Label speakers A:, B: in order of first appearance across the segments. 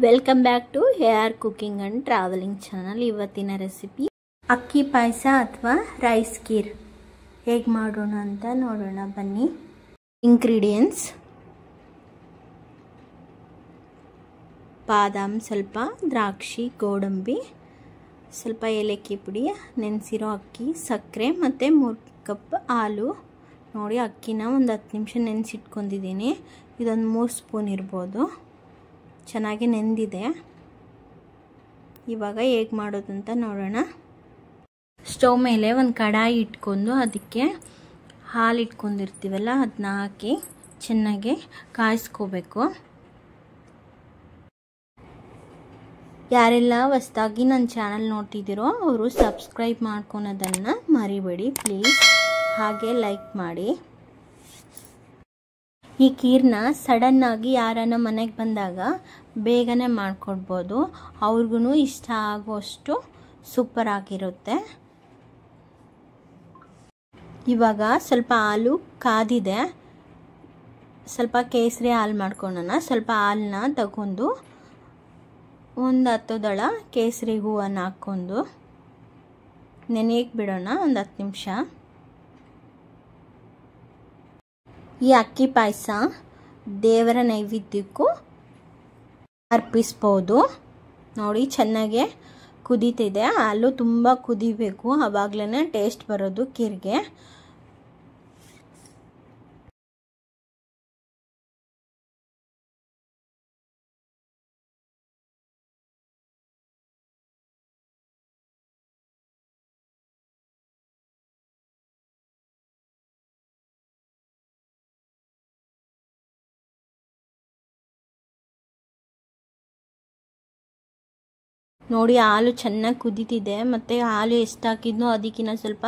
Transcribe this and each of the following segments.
A: Welcome back to her cooking and travelling channel. ಇವತ್ತಿನ recipe ಅಕ್ಕಿ ಪಾಯಸ ಅಥವಾ ರೈಸ್ ಖೀರ್ ಹೇಗೆ ಮಾಡೋಣ ಅಂತ ನೋಡೋಣ ಬನ್ನಿ. ಇಂಗ್ರೀಡಿಯೆಂಟ್ಸ್: ಬಾದಾಮ್ ಸ್ವಲ್ಪ, ದ್ರಾಕ್ಷಿ, ಗೋಡಂಬಿ, ಸ್ವಲ್ಪ ಏಲಕ್ಕಿ ಪುಡಿ, ನೆನೆಸಿರೋ ಅಕ್ಕಿ, ಸಕ್ಕರೆ ಮತ್ತು 3 ಕಪ್ ಹಾಲು. ನೋಡಿ, ಅಕ್ಕಿನ ಒಂದು 10 ನಿಮಿಷ ನೆನೆಸಿಟ್ಕೊಂಡಿದ್ದೀನಿ. ಇದೊಂದು 3 ಸ್ಪೂನ್ ಇರ್ಬೋದು. ಚೆನ್ನಾಗಿ ನೆಂದಿದೆ. ಇವಾಗ ಹೇಗೆ ಮಾಡೋದು ಅಂತ ನೋಡೋಣ. ಸ್ಟವ್ ಮೇಲೆ ಒಂದು ಕಡಾಯಿ ಇಟ್ಕೊಂಡು ಅದಕ್ಕೆ ಹಾಲು ಇಟ್ಕೊಂಡಿರ್ತೀವಲ್ಲ ಅದನ್ನ ಹಾಕಿ ಚೆನ್ನಾಗಿ ಕಾಯಿಸ್ಕೋಬೇಕು. ಯಾರೆಲ್ಲ ಹೊಸದಾಗಿ ನನ್ನ ಚಾನಲ್ ನೋಡ್ತಿದ್ದೀರೋ ಅವರು ಸಬ್ಸ್ಕ್ರೈಬ್ ಮಾಡ್ಕೊಳೋದನ್ನು ಮರಿಬೇಡಿ ಪ್ಲೀಸ್. ಹಾಗೆ ಲೈಕ್ ಮಾಡಿ. ಈ ಖೀರ್ನ ಸಡನ್ನಾಗಿ ಯಾರನ್ನ ಮನೆಗೆ ಬಂದಾಗ ಬೇಗನೆ ಮಾಡಿಕೊಡ್ಬೋದು. ಅವ್ರಿಗೂ ಇಷ್ಟ ಆಗೋಷ್ಟು ಸೂಪರ್ ಆಗಿರುತ್ತೆ. ಇವಾಗ ಸ್ವಲ್ಪ ಹಾಲು ಕಾದಿದೆ. ಸ್ವಲ್ಪ ಕೇಸರಿ ಹಾಲು ಮಾಡ್ಕೊಳ್ಳೋಣ. ಸ್ವಲ್ಪ ಹಾಲನ್ನ ತಗೊಂಡು ಒಂದು 10 ದಳ ಕೇಸರಿ ಹೂವನ್ನು ಹಾಕ್ಕೊಂಡು ನೆನೆಯಕ್ಕೆ ಬಿಡೋಣ ಒಂದು 10 ನಿಮಿಷ. ಈ ಅಕ್ಕಿ ಪಾಯಸ ದೇವರ ನೈವೇದ್ಯಕ್ಕೂ ಅರ್ಪಿಸ್ಬೋದು. ನೋಡಿ, ಚೆನ್ನಾಗೆ ಕುದೀತಿದೆ. ಹಾಲು ತುಂಬ ಕುದಿಬೇಕು, ಆವಾಗಲೇ ಟೇಸ್ಟ್ ಬರೋದು ಖೀರ್ಗೆ. ನೋಡಿ, ಹಾಲು ಚೆನ್ನಾಗಿ ಕುದೀತಿದೆ ಮತ್ತು ಹಾಲು ಎಷ್ಟು ಹಾಕಿದ್ನೋ ಅದಕ್ಕಿಂತ ಸ್ವಲ್ಪ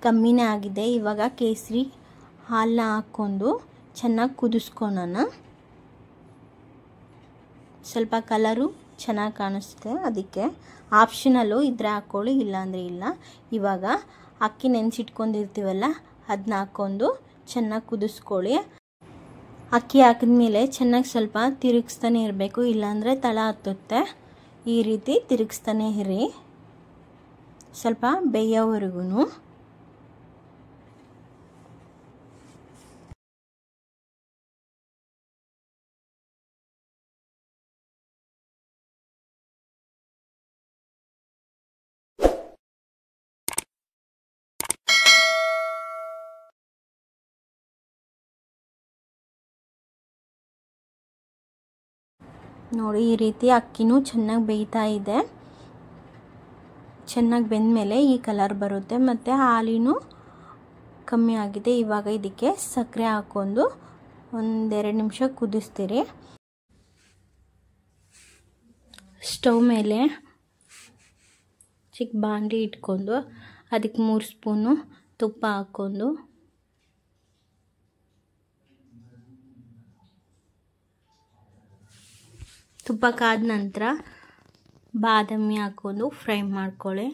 A: ಕಮ್ಮಿನೇ ಆಗಿದೆ. ಇವಾಗ ಕೇಸರಿ ಹಾಲನ್ನ ಹಾಕ್ಕೊಂಡು ಚೆನ್ನಾಗಿ ಕುದಿಸ್ಕೊಳ್ಳೋಣ. ಸ್ವಲ್ಪ ಕಲರು ಚೆನ್ನಾಗಿ ಕಾಣಿಸುತ್ತೆ, ಅದಕ್ಕೆ ಆಪ್ಷನಲ್ಲು ಇದ್ರೆ ಹಾಕ್ಕೊಳ್ಳಿ, ಇಲ್ಲಾಂದರೆ ಇಲ್ಲ. ಇವಾಗ ಅಕ್ಕಿ ನೆನೆಸಿಟ್ಕೊಂಡಿರ್ತೀವಲ್ಲ ಅದನ್ನ ಹಾಕ್ಕೊಂಡು ಚೆನ್ನಾಗಿ ಕುದಿಸ್ಕೊಳ್ಳಿ. ಅಕ್ಕಿ ಹಾಕಿದ್ಮೇಲೆ ಚೆನ್ನಾಗಿ ಸ್ವಲ್ಪ ತಿರುಗಿಸ್ತಾನೆ ಇರಬೇಕು, ಇಲ್ಲಾಂದರೆ ತಳ ಹತ್ತುತ್ತೆ. ಈ ರೀತಿ ತಿರುಗಿಸ್ತಾನೆ ಇರಿ ಸ್ವಲ್ಪ ಬೇಯೋವರೆಗೂ. ನೋಡಿ, ಈ ರೀತಿ ಅಕ್ಕಿನೂ ಚೆನ್ನಾಗಿ ಬೇಯ್ತಾ ಇದೆ. ಚೆನ್ನಾಗಿ ಬೆಂದಮೇಲೆ ಈ ಕಲರ್ ಬರುತ್ತೆ ಮತ್ತು ಹಾಲಿನೂ ಕಮ್ಮಿ ಆಗಿದೆ. ಇವಾಗ ಇದಕ್ಕೆ ಸಕ್ಕರೆ ಹಾಕ್ಕೊಂಡು 1-2 ನಿಮಿಷ ಕುದಿಸ್ತೀರಿ. ಸ್ಟವ್ ಮೇಲೆ ಚಿಕ್ಕ ಬಾಂಡ್ಲಿ ಇಟ್ಕೊಂಡು ಅದಕ್ಕೆ 3 ಸ್ಪೂನು ತುಪ್ಪ ಹಾಕ್ಕೊಂಡು ತುಪ್ಪ ಕಾದ ನಂತರ ಬಾದಾಮಿ ಹಾಕ್ಕೊಂಡು ಫ್ರೈ ಮಾಡ್ಕೊಳ್ಳಿ.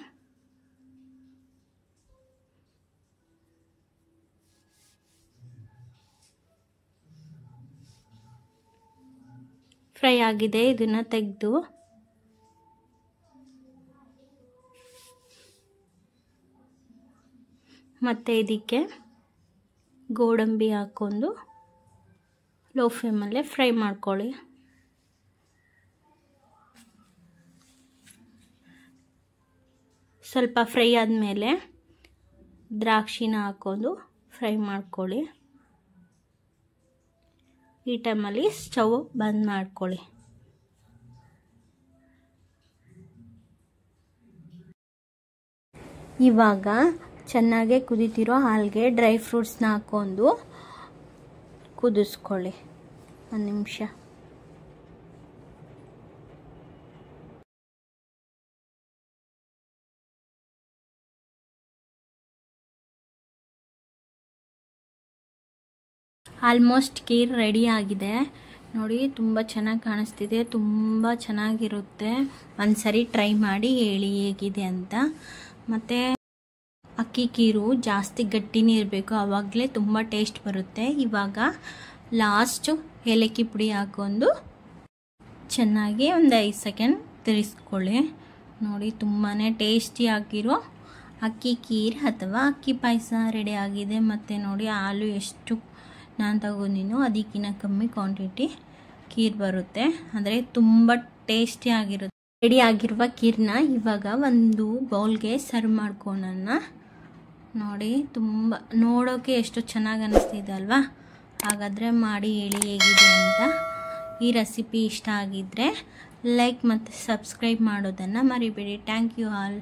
A: ಫ್ರೈ ಆಗಿದೆ, ಇದನ್ನು ತೆಗೆದು ಮತ್ತೆ ಇದಕ್ಕೆ ಗೋಡಂಬಿ ಹಾಕ್ಕೊಂಡು ಲೋ ಫ್ಲೇಮಲ್ಲೇ ಫ್ರೈ ಮಾಡ್ಕೊಳ್ಳಿ. ಸ್ವಲ್ಪ ಫ್ರೈ ಆದಮೇಲೆ ದ್ರಾಕ್ಷಿನ ಹಾಕ್ಕೊಂಡು ಫ್ರೈ ಮಾಡ್ಕೊಳ್ಳಿ. ಈ ಟೈಮಲ್ಲಿ ಸ್ಟವ್ ಬಂದ್ ಮಾಡ್ಕೊಳ್ಳಿ. ಇವಾಗ ಚೆನ್ನಾಗೆ ಕುದೀತಿರೋ ಹಾಲಿಗೆ ಡ್ರೈ ಫ್ರೂಟ್ಸ್ನ ಹಾಕ್ಕೊಂಡು ಕುದಿಸ್ಕೊಳ್ಳಿ 1 ನಿಮಿಷ. ಆಲ್ಮೋಸ್ಟ್ ಖೀರ್ ರೆಡಿ ಆಗಿದೆ. ನೋಡಿ, ತುಂಬ ಚೆನ್ನಾಗಿ ಕಾಣಿಸ್ತಿದೆ, ತುಂಬ ಚೆನ್ನಾಗಿರುತ್ತೆ. ಒಂದ್ಸರಿ ಟ್ರೈ ಮಾಡಿ ಹೇಳಿ ಹೇಗಿದೆ ಅಂತ. ಮತ್ತು ಅಕ್ಕಿ ಖೀರು ಜಾಸ್ತಿ ಗಟ್ಟಿನೇ ಇರಬೇಕು, ಆವಾಗಲೇ ತುಂಬ ಟೇಸ್ಟ್ ಬರುತ್ತೆ. ಇವಾಗ ಲಾಸ್ಟು ಏಲಕ್ಕಿ ಪುಡಿ ಹಾಕ್ಕೊಂಡು ಚೆನ್ನಾಗಿ ಒಂದು 5 ಸೆಕೆಂಡ್ ತಿರ್ಗಿಸ್ಕೊಳ್ಳಿ. ನೋಡಿ ತುಂಬಾ ಟೇಸ್ಟಿಯಾಗಿರೋ ಅಕ್ಕಿ ಖೀರ್ ಅಥವಾ ಅಕ್ಕಿ ಪಾಯಸ ರೆಡಿ ಆಗಿದೆ. ಮತ್ತು ನೋಡಿ ಹಾಲು ಎಷ್ಟು ನಾನು ತಗೊಂಡಿನೋ ಅದಕ್ಕಿಂತ ಕಮ್ಮಿ ಕ್ವಾಂಟಿಟಿ ಖೀರ್ ಬರುತ್ತೆ, ಅಂದರೆ ತುಂಬ ಟೇಸ್ಟಿಯಾಗಿರುತ್ತೆ. ರೆಡಿ ಆಗಿರುವ ಖೀರ್ನ ಇವಾಗ ಒಂದು ಬೌಲ್ಗೆ ಸರ್ವ್ ಮಾಡ್ಕೊಳ್ಳೋಣ. ನೋಡಿ ತುಂಬ ನೋಡೋಕ್ಕೆ ಎಷ್ಟು ಚೆನ್ನಾಗಿ ಅನ್ನಿಸ್ತಿದೆ ಅಲ್ವಾ? ಹಾಗಾದರೆ ಮಾಡಿ ಹೇಳಿ ಹೇಗಿದೆ ಅಂತ. ಈ ರೆಸಿಪಿ ಇಷ್ಟ ಆಗಿದ್ದರೆ ಲೈಕ್ ಮತ್ತು ಸಬ್ಸ್ಕ್ರೈಬ್ ಮಾಡೋದನ್ನು ಮರಿಬೇಡಿ. Thank you all.